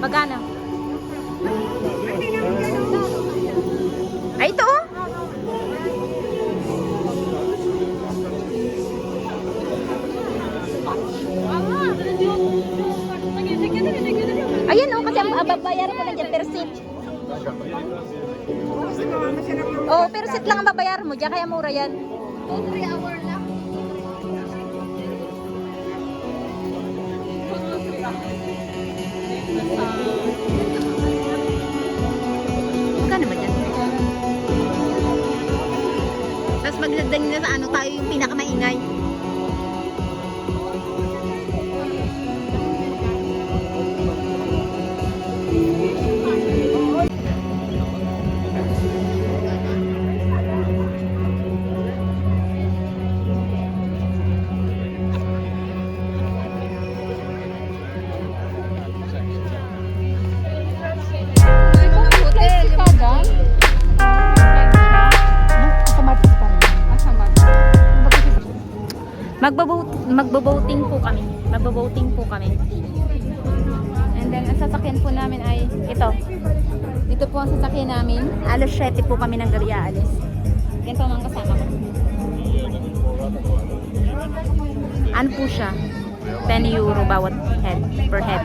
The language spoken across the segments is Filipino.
Magkano? Ay, ito oh. Ayan oh, kasi ang babayaran ko na dyan, per seat. Oh, per seat lang ang babayaran mo dyan, kaya mura yan. 3 hour lang. Magkano ba dyan? Tapos magdagdag na sa ano, tayo yung pinakamaingay. Magbo-boating po kami. Magbo-boating po kami. And then, ang sasakyan po namin ay ito. Ito po ang sasakyan namin. Alas 7 po kami ng gabi aalis. Yan po mga kasama ko. Ano po siya? 10 euro bawat head, per head.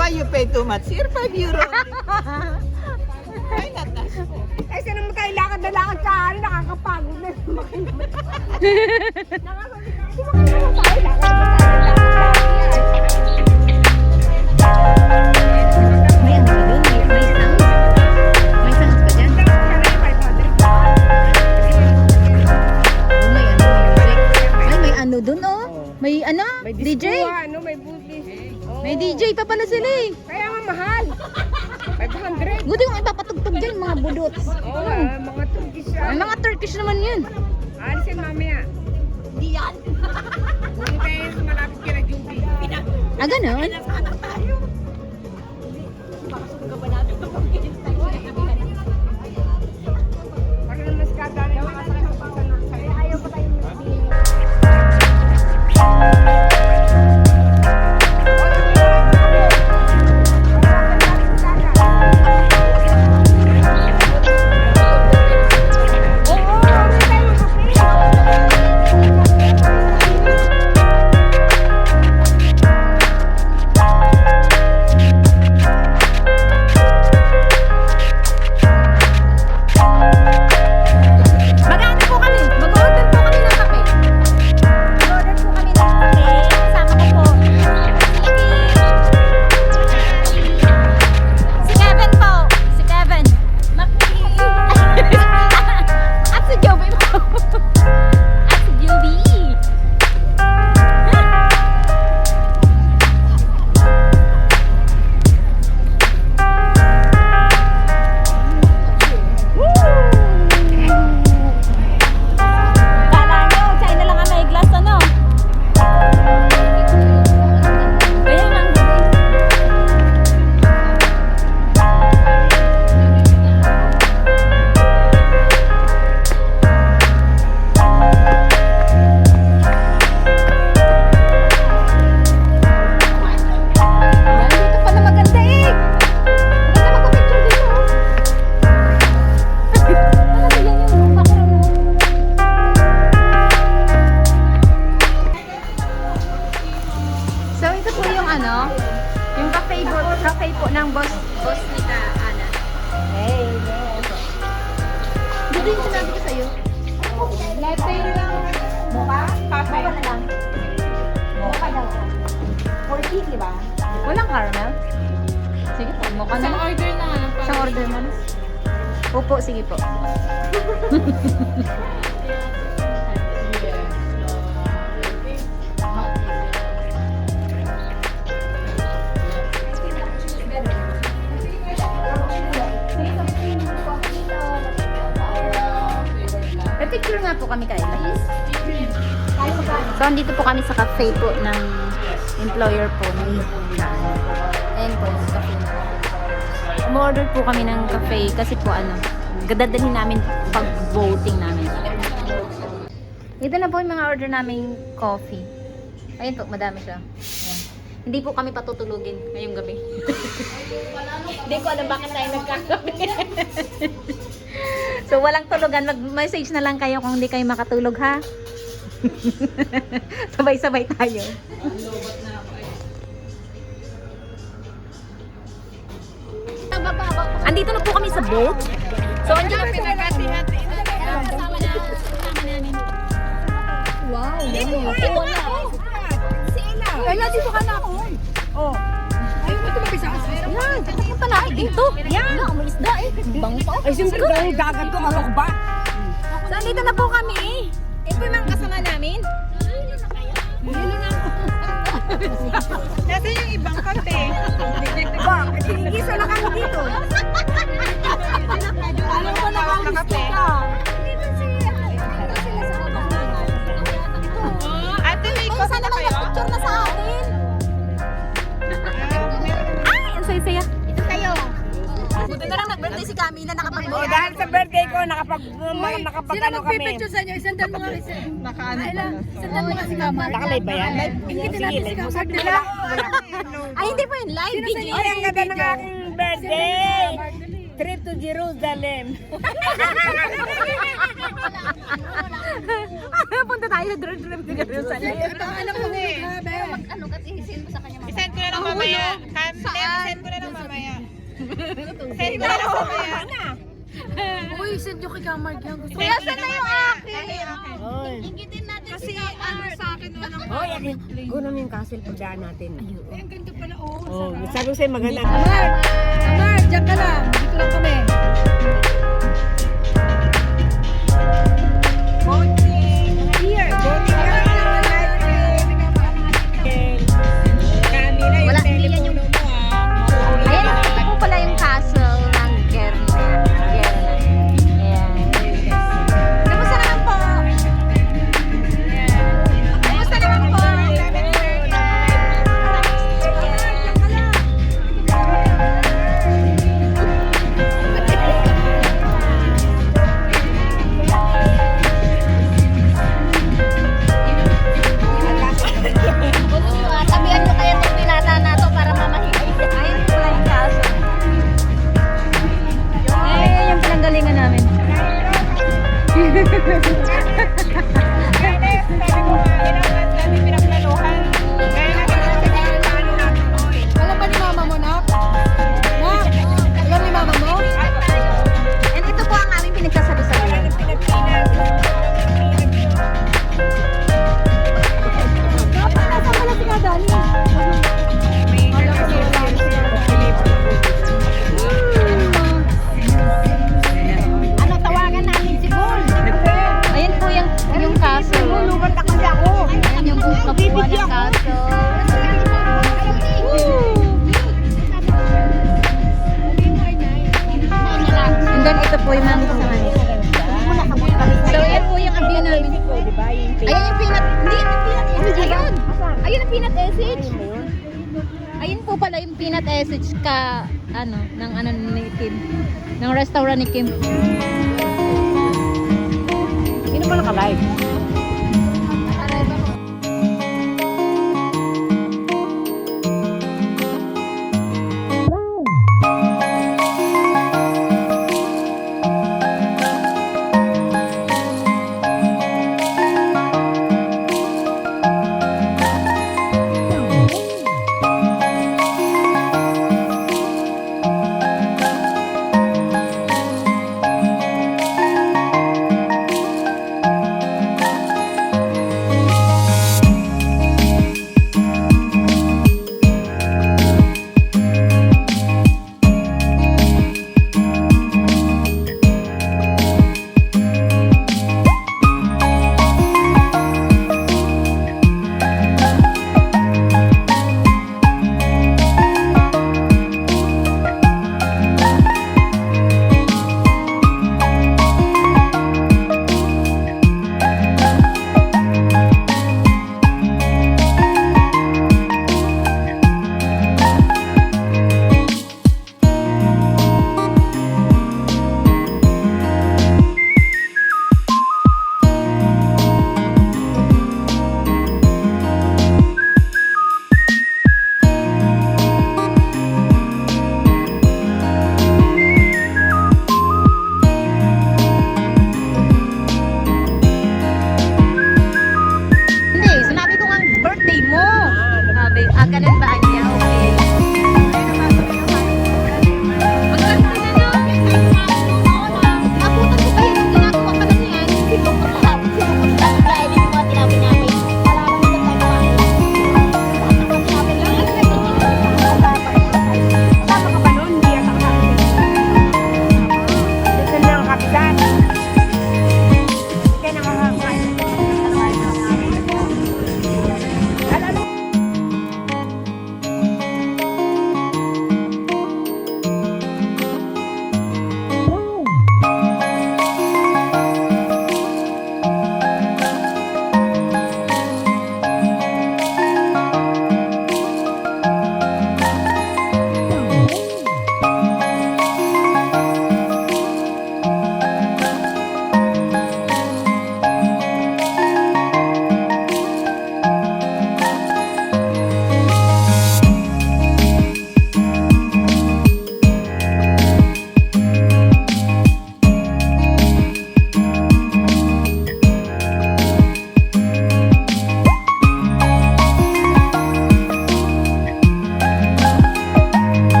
Why you pay too much? Here, 5 euro. Why not that? Kasi naman tayo lakad na lakad sa hari, nakakapagod na. May ano ba dun? May sound? May sound ba dyan? May ano dun oh? May ano? DJ? May boobies. May DJ pa pala sila eh. Kaya nga mahal. 500. Buti kung ipapatugtog dyan mga budots. Mga Turkish. Ay, mga Turkish naman yun. Alisin mamaya. Hindi yan. Kung tayo sa malapit kina Juby. Ah, ganon? Para naman mas kadali mga sakit sa pagkanor sa'yo. Ayaw pa tayo magbiling. ano, yung cafe po ng boss ni Ka Ana. Hey, yes. Dito yung sinabi ko sa'yo. Latte lang. Mukha? Cafe? Mukha na lang. Mukha daw. 40, di ba? Walang caramel? Sige po, mukha na Isang lang. order na. Isang order mo na. Opo, sige po. Picture nga po kami kayo. So, andito po kami sa cafe po ng employer po. Ayan po, sa cafe na. Umorder po kami ng cafe kasi po ano, dadalhin namin pag-voting namin. Ito na po yung mga order naming coffee. Ayun po, madami siya. Ayan. Hindi po kami patutulugin ngayong gabi. Hindi ko alam bakit tayo nagkakape. So, walang tulugan. Mag-message na lang kayo kung hindi kayo makatulog, ha? Sabay-sabay tayo. Andito na po kami sa boat. So, andito na po Pinagati-hati. kasama namin. Wow, wala. Si Ella, dito ka na ako. Oh. Ay, ito mabisa ka sa Yan, pupunta na dito. Yan, may isda eh. Bango pa. Ay, siyempre dahil dagat ko. Ano ko ba? So, andito na po kami. Ito yung mga kasama namin. Nasaan yung ibang kape? Ba, tigisa na kami dito. Alam ko na kami kape. Ate, may Ay, kosa sana na may kayo? picture na sa atin. Ay, ang saya-saya. Ito kayo. Buti na lang nag-birthday si Camila, nakapag-birthday. Oh, dahil sa birthday ko, nakapag-ano kami. sa inyo? Isandal mo nga kasi. Nakaano pa. Isandal mo nga si Mama. Nakalive ba yan? Sige, live mo. Sabi nila. Ay, hindi po yun. Live video. Ay, ang ganda ng aking birthday! Trip to Jerusalem. Punta tayo sa drone sa Jerusalem. Anak ko eh. Ano kasi send mo sa kanya. Isend ko na lang mamaya. Send ko na lang mamaya. Send ko na lang mamaya. Uy, send nyo kay Kamark yan. Gusto Kuya, saan na yung akin? Ingitin natin Kasi ano sa akin walang... Oh, yan. Gunom yung castle pagdaan natin. Ang ganda pala, oh. Oh, sabi ko sa'yo maganda. Amar, dyan ka lang. Dito lang kami. Voting. Here. Voting ka na lang. Camila, yung Wala, telepono mo ah. Ayan, ito po pala yung castle ng Gerna. Ayan. Kamusta naman po? Kamusta naman po? Tabihan nyo kaya itong pinata na to para mamahimik. Ayun pala yung castle. Yung pinanggalingan namin. Alam ba ni mama mo, Nak? Nak? Alam ni mama mo? And ito po ang aming pinagsasabi-sabihan. Dapat nasa pala si Kadani. Ano, tawagan namin si Bull. Ayan po yung castle. Ayan yung kabuuan ng castle. And then ito po yung mga kasama niya. So ayan po yung view namin. Ayan yung peanut. Hindi, yung peanut essage. Ayun. Ayun ang peanut essage. Ayun po pala yung peanut essage ka, ng ni Kim. Ng restaurant ni Kim. Hindi naman naka-live.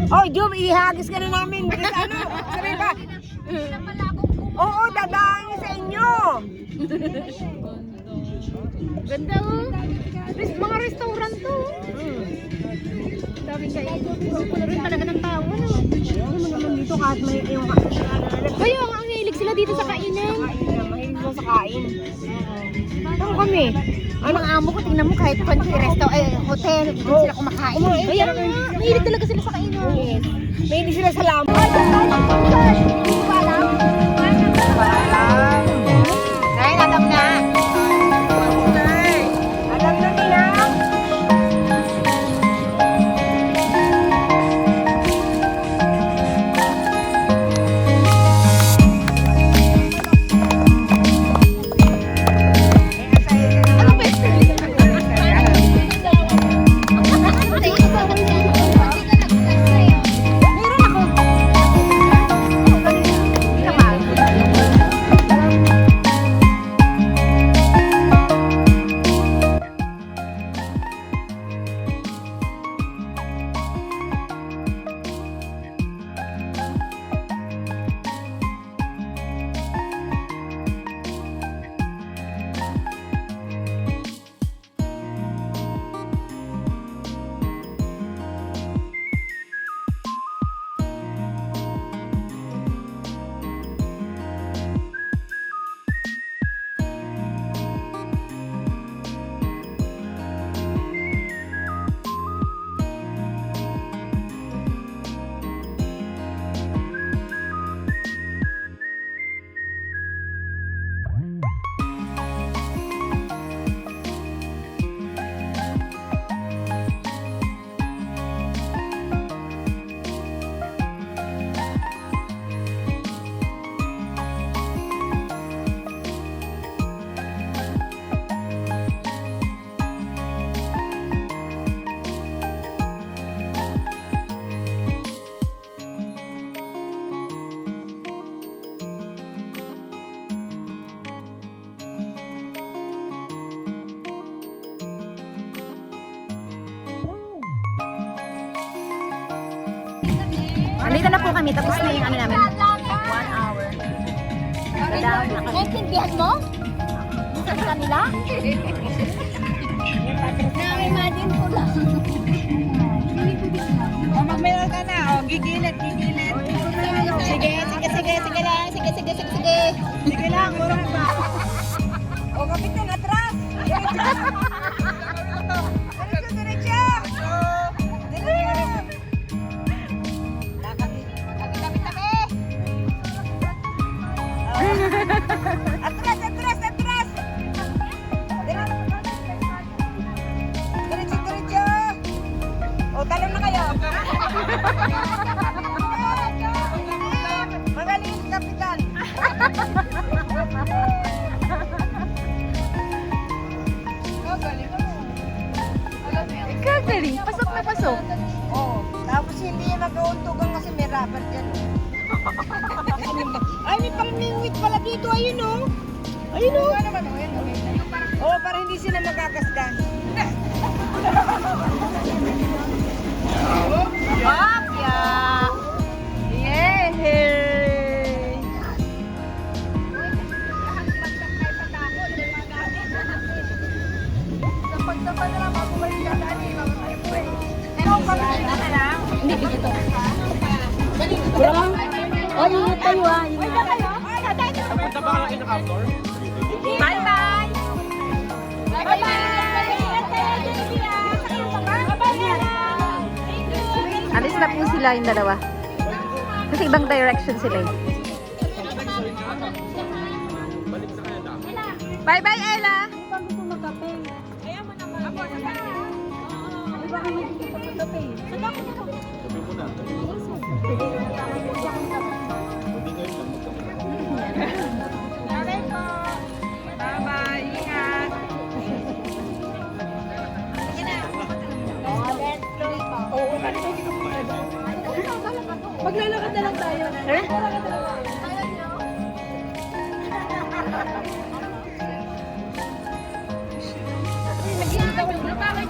Oh, Jom, ihagis ka na namin. Kasi ano, sabi ba? Oo, dadaan sa inyo. Ganda oh. Mga restaurant to. Sabi kayo. Rin talaga ng tao. Ano? Ano mo naman dito kahit may yung Kaya ang hilig sila dito sa kainan. mahilig mo sa kain. Ano kami? Ang mga amo ko, tingnan mo kahit country hotel, dito sila kumakain. Kaya nga, mahilig talaga sila sa kainan. Yes. Mahilig sila sa lambo. Ay, alam na. Alam na nila. Andito na po kami, tapos na yung ano namin. 1 hour. Dadaan na kami. Naintindihan mo? Sa kanila? Na-imagine ko lang. O, magmeron ka na. O, gigilid. Sige lang. Sige. Sige lang, murang ba? O, kapitan, atras. Diretso. Atras. Diretso. O, talon na kayo. Magaling, kapitan. Kagaling, pasok na pasok. Oh, tapos hindi yan nag-uuntugan kasi may rubber dyan. Ay, may pang-wheat pala dito. Ayun oh. Ayun oh. Oh, para hindi sila magkakasdan. Bakya! Yay! Hindi, dito. Oh, ingat tayo ah. Bye-bye! Alis na po sila yung dalawa. Kasi ibang direction sila eh. Bye-bye, Ella! Bye-bye. Ingat. Maglalakad na lang tayo.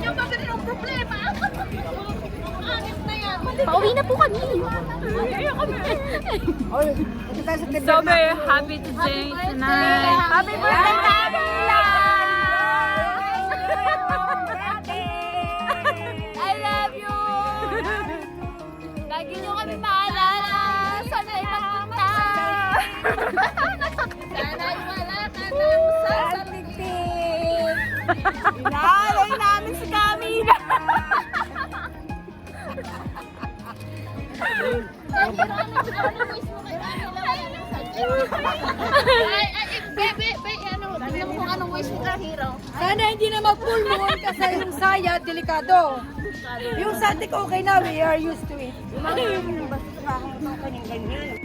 Bakit yung problema? Honest na yan. Pauwi na po kami. Oy, punta tayo sa TV. So very happy today tonight. Happy birthday, Camila! I love you! Lagi nyo kami maalala. Sana ay magpunta. Sana ay wala ka sa ligpit. Inaalay namin si Camila. Sana hindi na mag-full moon kasi yung saya, delikado. Yung Sunday okay na, we are used to it. Basta sa kakang ganyan.